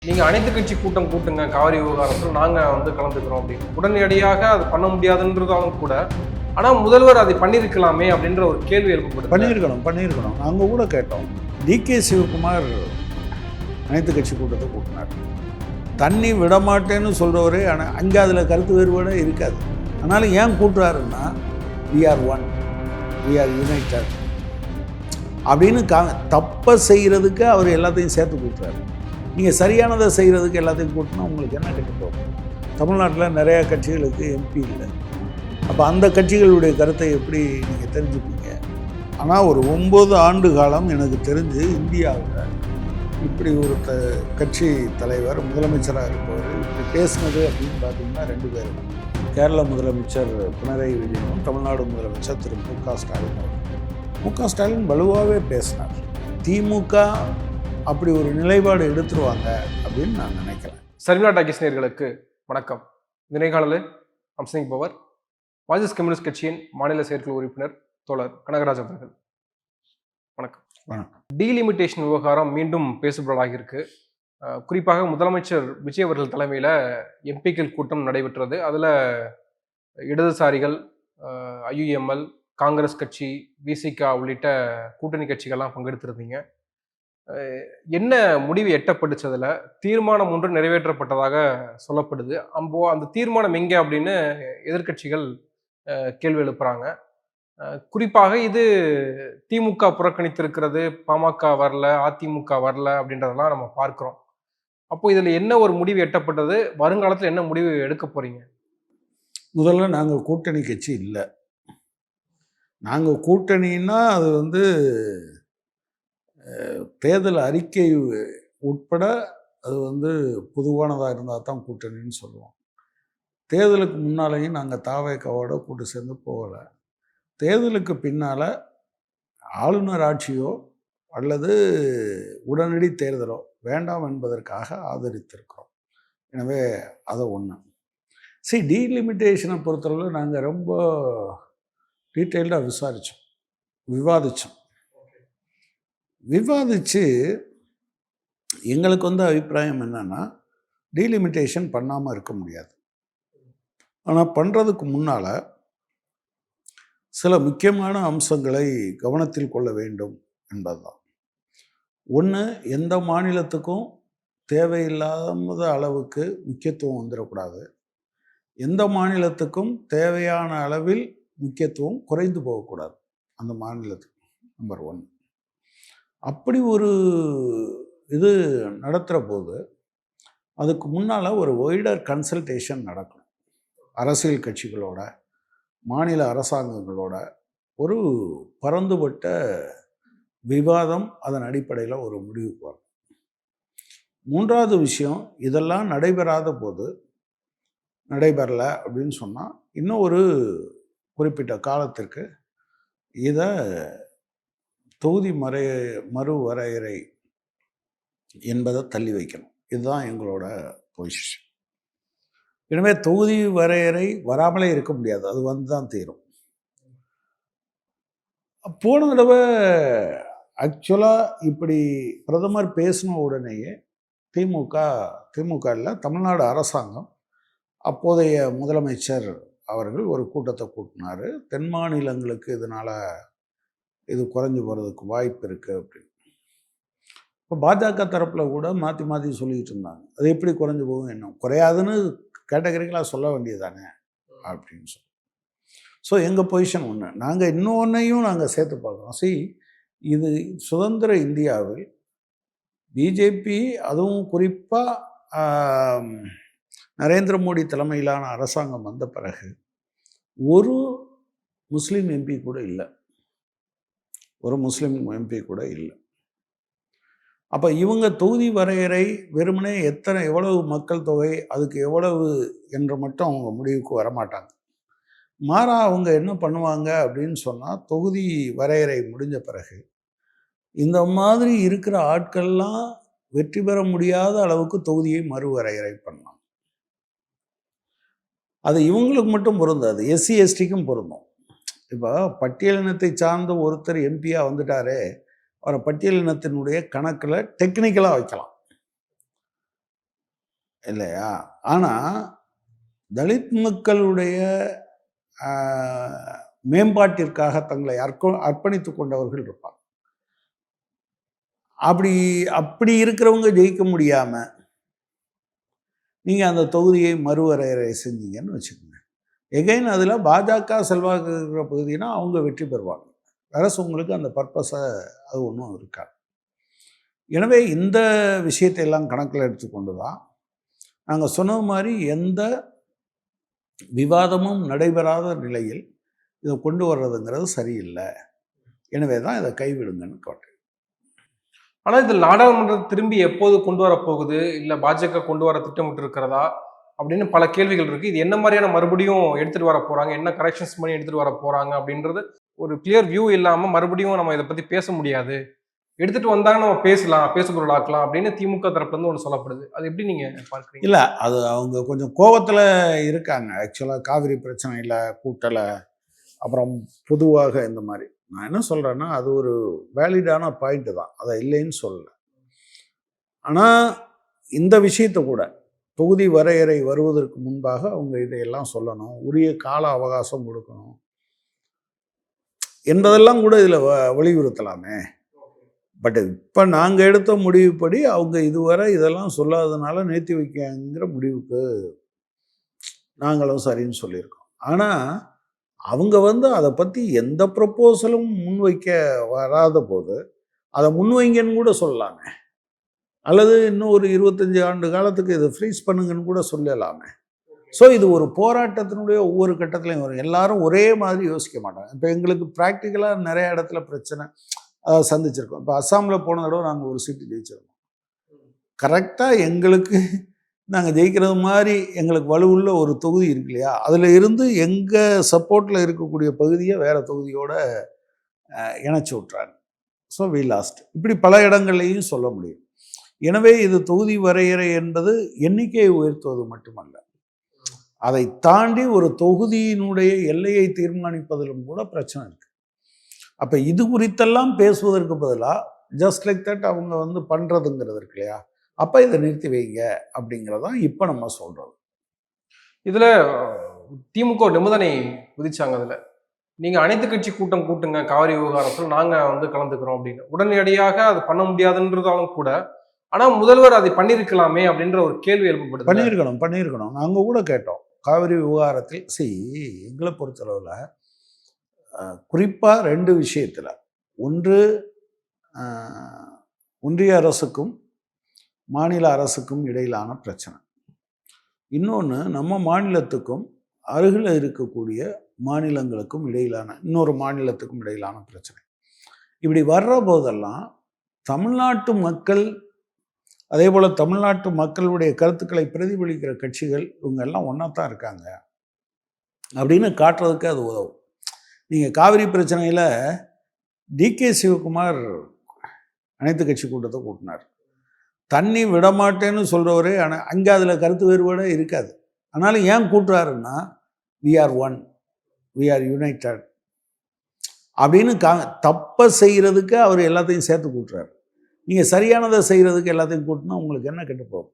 நீங்க அனைத்து கட்சி கூட்டம் கூட்டுங்க காவிரி விவகாரத்தில் நாங்க கலந்துக்கிறோம் அப்படின்னு உடனடியாக அது பண்ண முடியாதுன்றதாலும் கூட ஆனா முதல்வர் அதை பண்ணியிருக்கலாமே அப்படின்ற ஒரு கேள்வி எழுப்பப்படுது. பண்ணியிருக்கணும் நாங்கள் கூட கேட்டோம். டிகே சிவகுமார் அனைத்து கட்சி கூட்டத்தை கூட்டினார். தண்ணி விடமாட்டேன்னு சொல்கிறவரே ஆனால் அங்கே அதில் கருத்து வேறுபாடே இருக்காது. அதனால் ஏன் கூட்டுறாருன்னா we are one, we are united அப்படின்னு தப்பை செய்கிறதுக்கு அவர் எல்லாத்தையும் சேர்த்து கூட்டுறாரு. நீங்கள் சரியானதை செய்கிறதுக்கு எல்லாத்தையும் கூட்டினா உங்களுக்கு என்ன கெட்டு போகும்? தமிழ்நாட்டில் நிறையா கட்சிகளுக்கு எம்பி இல்லை. அப்போ அந்த கட்சிகளுடைய கருத்தை எப்படி நீங்கள் தெரிஞ்சுப்பீங்க? ஆனால் ஒரு 9 ஆண்டு காலம் எனக்கு தெரிஞ்சு இந்தியாவில் இப்படி ஒரு கட்சி தலைவர் முதலமைச்சராக இருப்பவர் இப்படி பேசுனது அப்படின்னு பார்த்தீங்கன்னா 2 பேர். கேரள முதலமைச்சர் பினராயி விஜயனும் தமிழ்நாடு முதலமைச்சர் திரு மு.க. ஸ்டாலின் அவர். மு.க. ஸ்டாலின் வலுவாகவே பேசினார். திமுக அப்படி ஒரு நிலைப்பாடு எடுத்துருவாங்க அப்படின்னு நான் நினைக்கிறேன். சரினா டாக்கிஸ் நேயர்களுக்கு வணக்கம். தினைக்காலில் அம்சிங் பவர் மார்க்சிஸ்ட் கம்யூனிஸ்ட் கட்சியின் மாநில செயற்குழு உறுப்பினர் தோழர் கனகராஜ் அவர்கள். வணக்கம். வணக்கம். டீலிமிட்டேஷன் விவகாரம் மீண்டும் பேசுபொருளாகி இருக்கு. குறிப்பாக முதலமைச்சர் விஜய் அவர்கள் தலைமையில் எம்பிக்கள் கூட்டம் நடைபெற்றது. அதில் இடதுசாரிகள், ஐயுஎம்எல், காங்கிரஸ் கட்சி, விசிகா உள்ளிட்ட கூட்டணி கட்சிகள்லாம் பங்கெடுத்திருந்தீங்க. என்ன முடிவு எட்டப்பட்டுச்சதுல தீர்மானம் ஒன்று நிறைவேற்றப்பட்டதாக சொல்லப்படுது. அந்த தீர்மானம் எங்க அப்படின்னு எதிர்கட்சிகள் கேள்வி எழுப்புறாங்க. குறிப்பாக இது திமுக புறக்கணித்திருக்கிறது, பாமக வரல, அதிமுக வரல அப்படின்றதெல்லாம் நம்ம பார்க்கிறோம். அப்போ இதுல என்ன ஒரு முடிவு எட்டப்பட்டது, வருங்காலத்தில் என்ன முடிவு எடுக்க போறீங்க? முதல்ல நாங்கள் கூட்டணி கட்சி இல்லை. நாங்கள் கூட்டணின்னா அது தேர்தல் அறிக்கை உட்பட அது பொதுவானதாக இருந்தால் தான் கூட்டணின்னு சொல்லுவோம். தேர்தலுக்கு முன்னாலேயும் நாங்கள் தாவேக்காவோட கூட்டு சேர்ந்து போகலை. தேர்தலுக்கு பின்னால் ஆளுநர் ஆட்சியோ அல்லது உடனடி தேர்தலோ வேண்டாம் என்பதற்காக ஆதரித்திருக்கிறோம். எனவே அதை ஒன்று. டீலிமிட்டேஷனை பொறுத்தளவு நாங்கள் ரொம்ப டீட்டெயில்டாக விவாதித்து எங்களுக்கு அபிப்பிராயம் என்னென்னா, டீலிமிட்டேஷன் பண்ணாமல் இருக்க முடியாது. ஆனால் பண்ணுறதுக்கு முன்னால் சில முக்கியமான அம்சங்களை கவனத்தில் கொள்ள வேண்டும் என்பதுதான். ஒன்று, எந்த மாநிலத்துக்கும் தேவையில்லாத அளவுக்கு முக்கியத்துவம் வந்துடக்கூடாது. எந்த மாநிலத்துக்கும் தேவையான அளவில் முக்கியத்துவம் குறைந்து போகக்கூடாது அந்த மாநிலத்துக்கு. நம்பர் 1. அப்படி ஒரு இது நடத்துகிற போது அதுக்கு முன்னால் ஒரு ஒய்டர் கன்சல்டேஷன் நடக்கணும். அரசியல் கட்சிகளோட, மாநில அரசாங்கங்களோட ஒரு பரந்துபட்ட விவாதம், அதன் அடிப்படையில் ஒரு முடிவுக்கு வரும். 3வது விஷயம், இதெல்லாம் நடைபெறலை அப்படின்னு சொன்னால் இன்னும் ஒரு குறிப்பிட்ட காலத்திற்கு இதை தொகுதி மறுவரையறை என்பதை தள்ளி வைக்கணும். இதுதான் எங்களோட பொசிஷன். எனவே தொகுதி வரையறை வராமலே இருக்க முடியாது, அது தான் தீரும். போன தடவை ஆக்சுவலாக இப்படி பிரதமர் பேசின உடனேயே திமுக இல்லை, தமிழ்நாடு அரசாங்கம், அப்போதைய முதலமைச்சர் அவர்கள் ஒரு கூட்டத்தை கூட்டினார். தென் மாநிலங்களுக்கு இதனால் இது குறைஞ்சி போகிறதுக்கு வாய்ப்பு இருக்குது அப்படின்னு. இப்போ பாஜக தரப்பில் கூட மாற்றி சொல்லிக்கிட்டு இருந்தாங்க, அது எப்படி குறைஞ்சி போகும், என்ன குறையாதுன்னு கேட்டகரிக்கலாக சொல்ல வேண்டியதானே அப்படின்னு சொல்லி. எங்கள் பொசிஷன் ஒன்று. நாங்கள் இன்னொன்றையும் நாங்கள் சேர்த்து பார்க்குறோம். இது சுதந்திர இந்தியாவில் பிஜேபி, அதுவும் குறிப்பாக நரேந்திர மோடி தலைமையிலான அரசாங்கம் வந்த பிறகு ஒரு முஸ்லீம் எம்பி கூட இல்லை. அப்போ இவங்க தொகுதி வரையறை வெறுமனே எவ்வளவு மக்கள் தொகை, அதுக்கு எவ்வளவு என்று மட்டும் அவங்க முடிவுக்கு வரமாட்டாங்க. மாறா அவங்க என்ன பண்ணுவாங்க அப்படின்னு சொன்னால், தொகுதி வரையறை முடிஞ்ச பிறகு இந்த மாதிரி இருக்கிற ஆட்கள்லாம் வெற்றி பெற முடியாத அளவுக்கு தொகுதியை மறுவரையறை பண்ணலாம். அது இவங்களுக்கு மட்டும் பொருந்தாது, எஸ்சி எஸ்டிக்கும் பொருந்தும். இப்போ பட்டியலினத்தை சார்ந்த ஒருத்தர் எம்பியாக வந்துட்டாரே, அவரை பட்டியலினத்தினுடைய கணக்கில் டெக்னிக்கலாக வைக்கலாம். இல்லையா? ஆனால் தலித் மக்களுடைய மேம்பாட்டிற்காக தங்களை அர்ப்பணித்து கொண்டவர்கள் இருப்பாங்க. அப்படி அப்படி இருக்கிறவங்க ஜெயிக்க முடியாமல் நீங்கள் அந்த தொகுதியை மறுவரையறை செஞ்சீங்கன்னு வச்சுக்கோங்க. எகைன் அதில் பாஜக செல்வாக்கு இருக்கிற பகுதினா அவங்க வெற்றி பெறுவாங்க. அரசு உங்களுக்கு அந்த பர்பஸை அது ஒன்றும் இருக்காது. எனவே இந்த விஷயத்தை எல்லாம் கணக்கில் எடுத்துக்கொண்டு தான் நாங்கள் சொன்ன மாதிரி எந்த விவாதமும் நடைபெறாத நிலையில் இதை கொண்டு வர்றதுங்கிறது சரியில்லை. எனவே தான் இதை கைவிடுங்கன்னு கேட்டேன். ஆனால் இதில் நாடாளுமன்றம் திரும்பி எப்போது கொண்டு வரப்போகுது, இல்லை பாஜக கொண்டு வர திட்டமிட்டு இருக்கிறதா அப்படின்னு பல கேள்விகள் இருக்குது. இது என்ன மாதிரியான மறுபடியும் எடுத்துகிட்டு வர போகிறாங்க, என்ன கரெக்ஷன்ஸ் பண்ணி எடுத்துகிட்டு வர போகிறாங்க அப்படின்றது ஒரு கிளியர் வியூ இல்லாமல் மறுபடியும் நம்ம இதை பற்றி பேச முடியாது. எடுத்துகிட்டு வந்தாங்க நம்ம பேசலாம், பேசுபொருளாக்கலாம் அப்படின்னு திமுக தரப்புலேருந்து ஒன்று சொல்லப்படுது. அது எப்படி நீங்கள் பார்க்குறீங்க? இல்லை, அது அவங்க கொஞ்சம் கோபத்தில் இருக்காங்க. ஆக்சுவலாக காவிரி பிரச்சனையில் கூட்டலை, அப்புறம் பொதுவாக இந்த மாதிரி. நான் என்ன சொல்கிறேன்னா, அது ஒரு வேலிடான பாயிண்ட்டு தான், அதை இல்லைன்னு சொல்லலை. ஆனால் இந்த விஷயத்தை கூட தொகுதி வரையறை வருவதற்கு முன்பாக அவங்க இதையெல்லாம் சொல்லணும், உரிய கால அவகாசம் கொடுக்கணும் என்பதெல்லாம் கூட இதில் வலியுறுத்தலாமே. பட் இப்போ நாங்கள் எடுத்த முடிவுப்படி அவங்க இதுவரை இதெல்லாம் சொல்லாததுனால நிறுத்தி வைக்கங்கிற முடிவுக்கு நாங்களும் சரின்னு சொல்லியிருக்கோம். ஆனால் அவங்க அதை பற்றி எந்த ப்ரப்போசலும் முன்வைக்க வராத போது அதை முன்வைங்கன்னு கூட சொல்லலாமே, அல்லது இன்னும் ஒரு 25 ஆண்டு காலத்துக்கு இதை ஃப்ரீஸ் பண்ணுங்கன்னு கூட சொல்லலாமே. ஸோ இது ஒரு போராட்டத்தினுடைய ஒவ்வொரு கட்டத்துலையும் வரும். எல்லாரும் ஒரே மாதிரி யோசிக்க மாட்டாங்க. இப்போ எங்களுக்கு ப்ராக்டிக்கலாக நிறைய இடத்துல பிரச்சனை சந்திச்சிருக்கோம். இப்போ அஸ்ஸாமில் போன தடவை நாங்கள் ஒரு சீட்டு ஜெயிச்சிருக்கோம். கரெக்டாக எங்களுக்கு நாங்கள் ஜெயிக்கிறது மாதிரி எங்களுக்கு வலுவுள்ள ஒரு தொகுதி இருக்கு இல்லையா, அதில் இருந்து எங்கள் சப்போர்ட்டில் இருக்கக்கூடிய பகுதியை வேறு தொகுதியோட இணைச்சி விட்றாங்க. So we lost. இப்படி பல இடங்கள்லையும் சொல்ல முடியும். எனவே இது தொகுதி வரையறை என்பது எண்ணிக்கையை உயர்த்துவது மட்டுமல்ல, அதை தாண்டி ஒரு தொகுதியினுடைய எல்லையை தீர்மானிப்பதிலும் கூட பிரச்சனை இருக்கு. அப்போ இது குறித்தெல்லாம் பேசுவதற்கு பதிலாக ஜஸ்ட் லைக் தட் அவங்க பண்ணுறதுங்கிறது இருக்கு இல்லையா, அப்போ இதை நிறுத்தி வைங்க அப்படிங்கிறதான் இப்போ நம்ம சொல்கிறது. இதில் திமுக நிபந்தனை விதிச்சாங்க. அதில் நீங்கள் அனைத்து கட்சி கூட்டம் கூட்டுங்க காவிரி விவகாரத்தில், நாங்கள் கலந்துக்கிறோம் அப்படின்னு. உடனடியாக அது பண்ண முடியாதுன்றதாலும் கூட, ஆனால் முதல்வர் அதை பண்ணியிருக்கலாமே அப்படின்ற ஒரு கேள்வி எழுப்பப்படுது. பண்ணியிருக்கணும். நாங்கள் கூட கேட்டோம் காவிரி விவகாரத்தில். எங்களை பொறுத்தளவில் குறிப்பாக 2 விஷயத்தில், ஒன்று ஒன்றிய அரசுக்கும் மாநில அரசுக்கும் இடையிலான பிரச்சனை, இன்னொன்று நம்ம மாநிலத்துக்கும் அருகில் இருக்கக்கூடிய மாநிலங்களுக்கும் இடையிலான இன்னொரு மாநிலத்துக்கும் இடையிலான பிரச்சனை. இப்படி வர்ற போதெல்லாம் தமிழ்நாட்டு மக்கள், அதே போல் தமிழ்நாட்டு மக்களுடைய கருத்துக்களை பிரதிபலிக்கிற கட்சிகள் இவங்க எல்லாம் ஒன்றா தான் இருக்காங்க அப்படின்னு காட்டுறதுக்கு அது உதவும். நீங்கள் காவிரி பிரச்சனையில் டிகே சிவகுமார் அனைத்து கட்சி கூட்டத்தை கூட்டினார். தண்ணி விடமாட்டேன்னு சொல்கிறவரே அங்கே அதில் கருத்து வேறுபாடே இருக்காது. ஆனாலும் ஏன் கூட்டுறாருன்னா, we are one, we are united அப்படின்னு தப்பை செய்கிறதுக்கு அவர் எல்லாத்தையும் சேர்த்து கூட்டுறாரு. நீங்கள் சரியானதை செய்கிறதுக்கு எல்லாத்தையும் கூட்டினா உங்களுக்கு என்ன கெட்டு போகும்?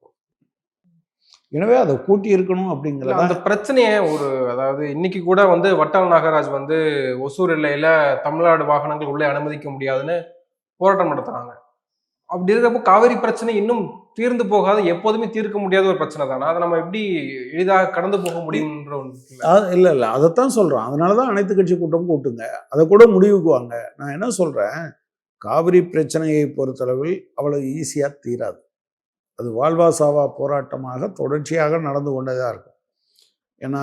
எனவே அதை கூட்டி இருக்கணும் அப்படிங்கிறது அந்த பிரச்சனையை அதாவது இன்னைக்கு கூட வட்டால் நாகராஜ் ஒசூர் எல்லையில் தமிழ்நாடு வாகனங்கள் உள்ளே அனுமதிக்க முடியாதுன்னு போராட்டம் நடத்துகிறாங்க. அப்படி இருக்கிறப்போ காவிரி பிரச்சனை இன்னும் தீர்ந்து போகாத, எப்போதுமே தீர்க்க முடியாத ஒரு பிரச்சனை தானே. அதை நம்ம எப்படி எளிதாக கடந்து போக முடியும்ன்ற ஒன்று இல்லை. அதைத்தான் சொல்கிறோம். அதனால தான் அனைத்து கட்சி கூட்டம் கூட்டுங்க, அதை கூட முடிவுக்கு வாங்க. நான் என்ன சொல்கிறேன், காவிரி பிரச்சனையை பொறுத்தளவில் அவ்வளோ ஈஸியாக தீராது. அது வாழ்வா சாவா போராட்டமாக தொடர்ச்சியாக நடந்து கொண்டே தான் இருக்கும். ஏன்னா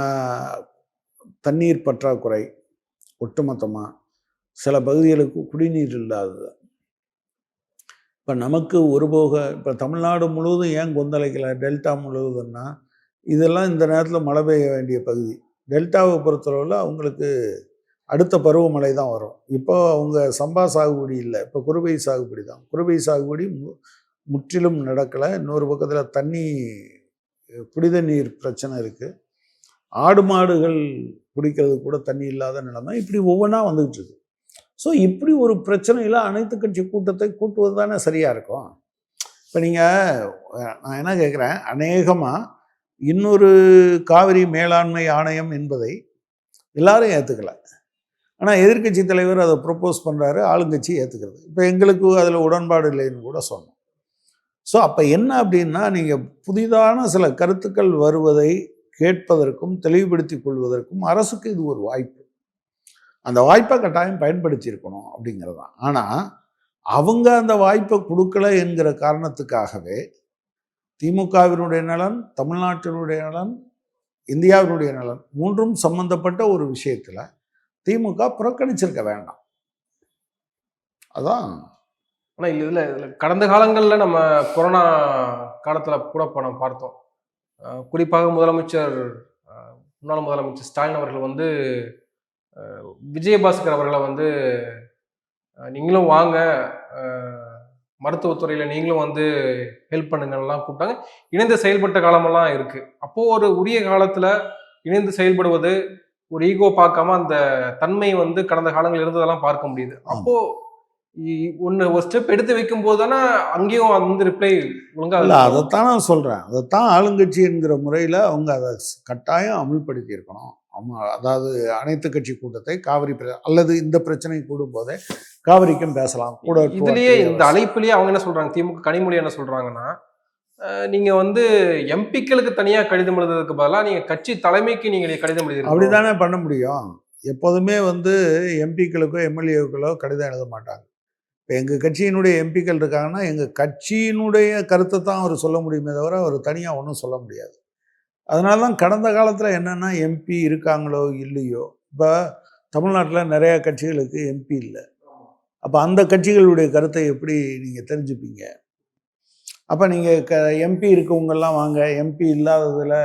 தண்ணீர் பற்றாக்குறை, ஒட்டுமொத்தமாக சில பகுதிகளுக்கு குடிநீர் இல்லாதது. இப்போ நமக்கு இப்போ தமிழ்நாடு முழுவதும் ஏன் கொந்தளிக்கலை, டெல்டா முழுவதுன்னா இதெல்லாம் இந்த நேரத்தில் மழை பெய்ய வேண்டிய பகுதி. டெல்டாவை பொறுத்தளவில் அவங்களுக்கு அடுத்த பருவமழை தான் வரும். இப்போ அவங்க சம்பா சாகுபடி இல்லை, இப்போ குறுவை சாகுபடி தான். குறுவை சாகுபடி முற்றிலும் நடக்கலை. இன்னொரு பக்கத்தில் தண்ணி, குடித நீர் பிரச்சனை இருக்குது. ஆடு மாடுகள் குடிக்கிறது கூட தண்ணி இல்லாத நிலைமை. இப்படி ஒவ்வொன்றா வந்துக்கிட்டு இருக்கு. ஸோ இப்படி ஒரு பிரச்சனையில் அனைத்து கட்சி கூட்டத்தை கூட்டுவது தானே சரியாக இருக்கும். இப்போ நீங்கள் நான் என்ன கேட்குறேன், அநேகமாக இன்னொரு காவிரி மேலாண்மை ஆணையம் என்பதை எல்லாரும் ஏற்றுக்கல. ஆனால் எதிர்க்கட்சி தலைவர் அதை ப்ரொப்போஸ் பண்ணுறாரு, ஆளுங்கட்சி ஏற்றுக்கிறது. இப்போ எங்களுக்கு அதில் உடன்பாடு இல்லைன்னு கூட சொன்னோம். ஸோ அப்போ என்ன அப்படின்னா, நீங்கள் புதிதான சில கருத்துக்கள் வருவதை கேட்பதற்கும் தெளிவுபடுத்திக் கொள்வதற்கும் அரசுக்கு இது ஒரு வாய்ப்பு. அந்த வாய்ப்பை கட்டாயம் பயன்படுத்தி இருக்கணும் அப்படிங்கிறது தான். ஆனால் அவங்க அந்த வாய்ப்பை கொடுக்கல என்கிற காரணத்துக்காகவே திமுகவினுடைய நலன், தமிழ்நாட்டினுடைய நலன், இந்தியாவினுடைய நலன் மூன்றும் சம்பந்தப்பட்ட ஒரு விஷயத்தில் திமுக புறக்கணிச்சிருக்க வேண்டாம். அதான். ஆனால் இதில் கடந்த காலங்களில் நம்ம கொரோனா காலத்தில் கூட நம்ம பார்த்தோம். குறிப்பாக முன்னாள் முதலமைச்சர் ஸ்டாலின் அவர்கள் வந்து விஜயபாஸ்கர் அவர்களை வந்து நீங்களும் வாங்க, மருத்துவத்துறையில் நீங்களும் வந்து ஹெல்ப் பண்ணுங்கலாம் கூப்பிட்டாங்க. இணைந்து செயல்பட்ட காலமெல்லாம் இருக்குது. அப்போது ஒரு உரிய காலத்தில் இணைந்து செயல்படுவது, ஒரு ஈகோ பார்க்காம அந்த தன்மை வந்து கடந்த காலங்கள் இருந்ததெல்லாம் பார்க்க முடியுது. அப்போது ஒரு ஸ்டெப் எடுத்து வைக்கும் போது தானே அங்கேயும் அந்த ரிப்ளை ஒழுங்காக இல்லை, அதைத்தான் நான் சொல்கிறேன். அதைத்தான் ஆளுங்கட்சி என்கிற முறையில் அவங்க அதை கட்டாயம் அமுல்படுத்தி இருக்கணும். அதாவது அனைத்து கட்சி கூட்டத்தை காவிரி அல்லது இந்த பிரச்சனை கூடும் போதே காவிரிக்கும் பேசலாம் கூட. இதுலயே இந்த அழைப்புலயே அவங்க என்ன சொல்றாங்க, திமுக கனிமொழி என்ன சொல்றாங்கன்னா, நீங்க வந்து எம்பிக்களுக்கு தனியா கடிதம் எழுதுறதுக்கு பதிலாக நீங்க கட்சி தலைமைக்கு நீங்க கடிதம் எழுதி அப்படிதானே பண்ண முடியும். எப்போதுமே வந்து எம்பிக்களுக்கோ எம்எல்ஏக்களோ கடிதம் எழுத மாட்டாங்க. இப்போ எங்கள் கட்சியினுடைய எம்பிக்கள் இருக்காங்கன்னா எங்கள் கட்சியினுடைய கருத்தை தான் அவர் சொல்ல முடியுமே தவிர அவர் தனியாக ஒன்றும் சொல்ல முடியாது. அதனால தான் கடந்த காலத்தில் என்னென்னா எம்பி இருக்காங்களோ இல்லையோ, இப்போ தமிழ்நாட்டில் நிறையா கட்சிகளுக்கு எம்பி இல்லை. அப்போ அந்த கட்சிகளுடைய கருத்தை எப்படி நீங்கள் தெரிஞ்சுப்பீங்க? அப்போ நீங்கள் எம்பி இருக்கவங்கெல்லாம் வாங்க, எம்பி இல்லாததில்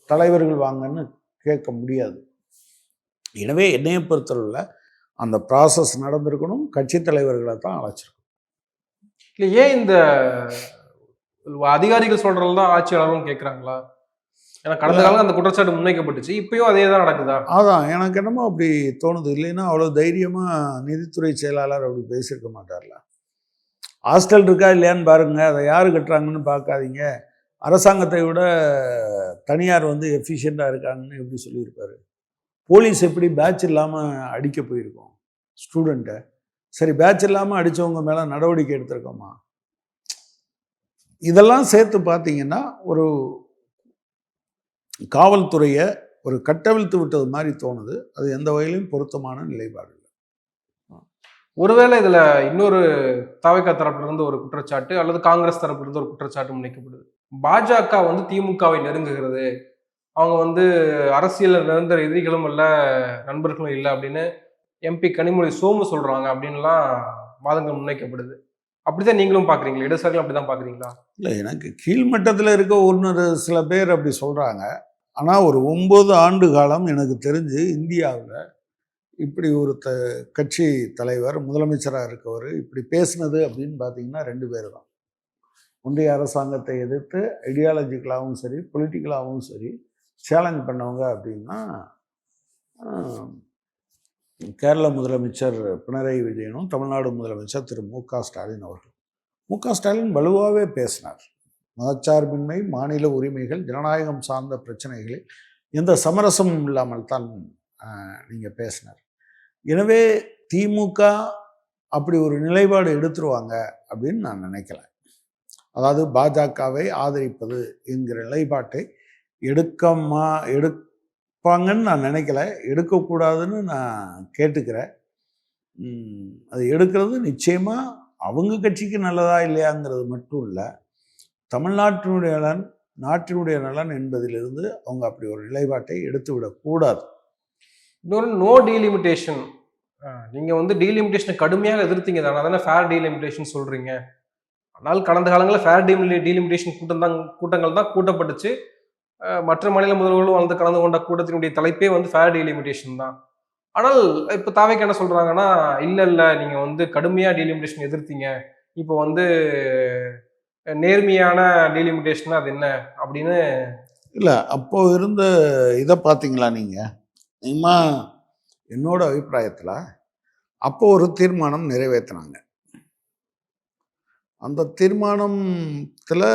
தலைவர்கள் வாங்கன்னு கேட்க முடியாது. எனவே என்னையை பொறுத்தவரையில் அந்த ப்ராசஸ் நடந்திருக்கணும், கட்சி தலைவர்களை தான் அழைச்சிருக்கணும். இல்லை, ஏன் இந்த அதிகாரிகள் சொல்றது தான் ஆட்சியாளரும் கேட்குறாங்களா? ஏன்னா கடந்த காலம் அந்த குற்றச்சாட்டு முன்வைக்கப்பட்டுச்சு, இப்பயும் அதே தான் நடக்குதா? அதான் எனக்கு என்னமோ அப்படி தோணுது. இல்லைன்னா அவ்வளோ தைரியமாக நிதித்துறை செயலாளர் அப்படி பேசியிருக்க மாட்டார்ல. ஹாஸ்டல் இருக்கா இல்லையான்னு பாருங்க, அதை யார் கட்டுறாங்கன்னு பார்க்காதீங்க, அரசாங்கத்தை விட தனியார் வந்து எஃபிஷியண்டாக இருக்காங்கன்னு எப்படி சொல்லியிருப்பாரு? போலீஸ் எப்படி பேட்ச் இல்லாமல் அடிக்க போயிருக்கோம் ஸ்டூடெண்ட்டை? சரி, பேட்ச் இல்லாமல் அடித்தவங்க மேலே நடவடிக்கை எடுத்திருக்கோமா? இதெல்லாம் சேர்த்து பார்த்தீங்கன்னா ஒரு காவல்துறையை ஒரு கட்டவிழ்த்து விட்டது மாதிரி தோணுது. அது எந்த வகையிலும் பொருத்தமான நிலைப்பாடு இல்லை. ஒருவேளை இதில் இன்னொரு தவிக தரப்பிலிருந்து ஒரு குற்றச்சாட்டு அல்லது காங்கிரஸ் தரப்பிலிருந்து ஒரு குற்றச்சாட்டு முன்வைக்கப்படுது. பாஜக வந்து திமுகவை நெருங்குகிறது, அவங்க வந்து அரசியல் நிரந்தர எதிரிகளும் இல்லை, நண்பர்களும் இல்லை அப்படின்னு எம்பி கனிமொழி சோமு சொல்றாங்க அப்படின்லாம் வாதங்கள் முன்வைக்கப்படுது. அப்படிதான் நீங்களும் பாக்குறீங்களா? இடதுசாரிகள் அப்படிதான் பாக்குறீங்களா? இல்லை, எனக்கு கீழ்மட்டத்தில் இருக்க சில பேர் அப்படி சொல்றாங்க. ஆனால் ஒரு 9 ஆண்டு காலம் எனக்கு தெரிஞ்சு இந்தியாவில் இப்படி ஒரு கட்சி தலைவர் முதலமைச்சராக இருக்கவர் இப்படி பேசினது அப்படின்னு பார்த்தீங்கன்னா 2 பேர் தான். ஒன்றிய அரசாங்கத்தை எதிர்த்து ஐடியாலஜிக்கலாகவும் சரி பொலிட்டிக்கலாகவும் சரி சேலஞ்ச் பண்ணவங்க அப்படின்னா கேரள முதலமைச்சர் பினராயி விஜயனும் தமிழ்நாடு முதலமைச்சர் திரு மு.க. ஸ்டாலின் அவர்கள். மு.க. ஸ்டாலின் வலுவாகவே பேசினார். மதச்சார்பின்மை, மாநில உரிமைகள், ஜனநாயகம் சார்ந்த பிரச்சனைகளில் எந்த சமரசமும் இல்லாமல் தான் நீங்கள் பேசினார். எனவே திமுக அப்படி ஒரு நிலைப்பாடு எடுத்துருவாங்க அப்படின்னு நான் நினைக்கல. அதாவது பாஜகவை ஆதரிப்பது என்கிற நிலைப்பாட்டை எடுப்பாங்கன்னு நான் நினைக்கல. எடுக்கக்கூடாதுன்னு நான் கேட்டுக்கிறேன். அது எடுக்கிறது நிச்சயமாக அவங்க கட்சிக்கு நல்லதா இல்லையாங்கிறது மட்டும் இல்லை, தமிழ்நாட்டினுடைய நலன், நாட்டினுடைய நலன் என்பதிலிருந்து அவங்க அப்படி ஒரு நிலைப்பாட்டை எடுத்து விடக்கூடாது. இன்னொரு நோ டீலிமிட்டேஷன். நீங்கள் வந்து டீலிமிட்டேஷனை கடுமையாக எதிர்த்தீங்க தானே, அதானே ஃபேர் டீலிமிட்டேஷன் சொல்கிறீங்க. ஆனால் கடந்த காலங்களில் ஃபேர் டீலிமிட்டேஷன் கூட்டங்கள் தான் கூட்டப்பட்டுச்சு. மற்ற மாநில முதல்வர்களும் வந்து கலந்து கொண்ட கூட்டத்தினுடைய தலைப்பே வந்து ஃபேர் டீலிமிட்டேஷன் தான். ஆனால் இப்போ தாவேக்கு என்ன சொல்கிறாங்கன்னா, இல்லை நீங்கள் வந்து கடுமையாக டீலிமிட்டேஷன் எதிர்த்தீங்க, இப்போ வந்து நேர்மையான டீலிமிட்டேஷன் அது என்ன அப்படின்னு. இல்லை, அப்போது இருந்த இதை பார்த்தீங்களா நீங்கள்? என்னோட அபிப்பிராயத்தில் அப்போ ஒரு தீர்மானம் நிறைவேற்றினாங்க. அந்த தீர்மானத்தில்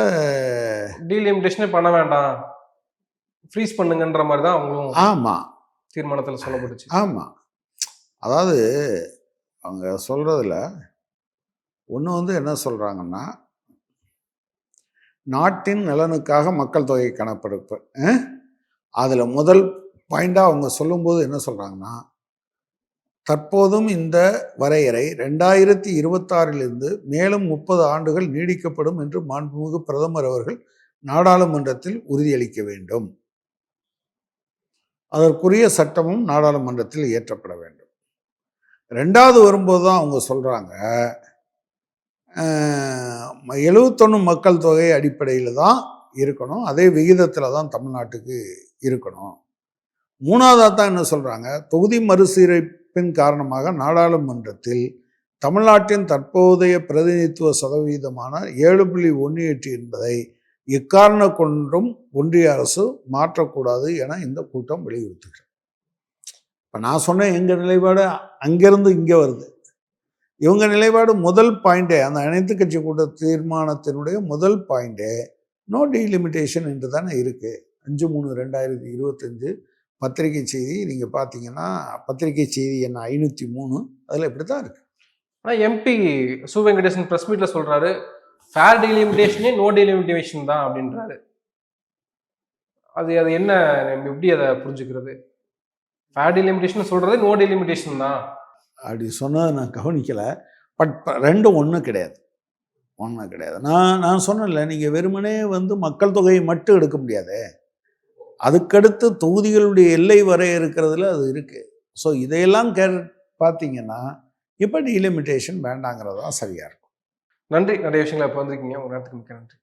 டீலிமிட்டேஷனே பண்ண வேண்டாம், ஃப்ரீஸ் பண்ணுங்கன்ற மாதிரி தான் அவங்களும் ஆமாம் தீர்மானத்தில் சொல்லப்பட்டுச்சு. ஆமாம், அதாவது அவங்க சொல்கிறதுல ஒன்று வந்து என்ன சொல்கிறாங்கன்னா, நாட்டின் நலனுக்காக மக்கள் தொகை கணக்கெடுப்பு. அதில் முதல் பாயிண்டாக அவங்க சொல்லும்போது என்ன சொல்கிறாங்கன்னா, தற்போதும் இந்த வரையறை 2026 மேலும் 30 ஆண்டுகள் நீடிக்கப்படும் என்று மாண்புமிகு பிரதமர் அவர்கள் நாடாளுமன்றத்தில் உறுதியளிக்க வேண்டும். அதற்குரிய சட்டமும் நாடாளுமன்றத்தில் இயற்றப்பட வேண்டும். 2வது வரும்போது தான் அவங்க சொல்கிறாங்க, 71 மக்கள் தொகை அடிப்படையில் தான் இருக்கணும், அதே விகிதத்தில் தான் தமிழ்நாட்டுக்கு இருக்கணும். 3வதாக தான் என்ன சொல்கிறாங்க, தொகுதி மறுசீரமைப்பின் காரணமாக நாடாளுமன்றத்தில் தமிழ்நாட்டின் தற்போதைய பிரதிநிதித்துவ சதவீதமான 7.18 என்பதை எக்காரண கொண்டும் ஒன்றிய அரசு மாற்றக்கூடாது என இந்த கூட்டம் வலியுறுத்துகிறது. இப்போ நான் சொன்னேன் எங்கள் நிலைப்பாடு அங்கேருந்து இங்கே வருது. இவங்க நிலைப்பாடு முதல் பாயிண்டே, அந்த அனைத்து கட்சி கூட்ட தீர்மானத்தினுடைய முதல் பாயிண்டே நோ டீலிமிட்டேஷன் என்று தானே இருக்குது. 5/3/2025 பத்திரிகை செய்தி நீங்கள் பார்த்தீங்கன்னா, பத்திரிகை செய்தி என்ன 503, அதில் இப்படி தான் இருக்குது. ஆனால் எம்பி சு வெங்கடேசன் ப்ரெஸ் மீட்டில் சொல்கிறாரு, ஃபேர் டீலிமிட்டேஷனே நோ டீலிமிட்டேஷன் தான் அப்படின்றாரு. அது என்ன, எப்படி அதை புரிஞ்சுக்கிறது? ஃபேர் டீலிமிட்டேஷன் சொல்கிறது நோ டீலிமிட்டேஷன் தான் அப்படி சொன்னதை நான் கவனிக்கலை. பட் ரெண்டும் ஒன்றும் கிடையாது. நான் சொன்னேன்ல, நீங்கள் வெறுமனே வந்து மக்கள் தொகையை மட்டும் எடுக்க முடியாது, அதுக்கடுத்து தொகுதிகளுடைய எல்லை வரையறுக்கிறதுல அது இருக்குது. ஸோ இதையெல்லாம் பார்த்தீங்கன்னா இப்போ டீலிமிட்டேஷன் வேண்டாங்கிறது தான் சரியாக இருக்கும். நன்றி. நிறைய விஷயங்களை இப்போ வந்திருக்கீங்க. ஒரு நேரத்துக்கு மிக்க நன்றி.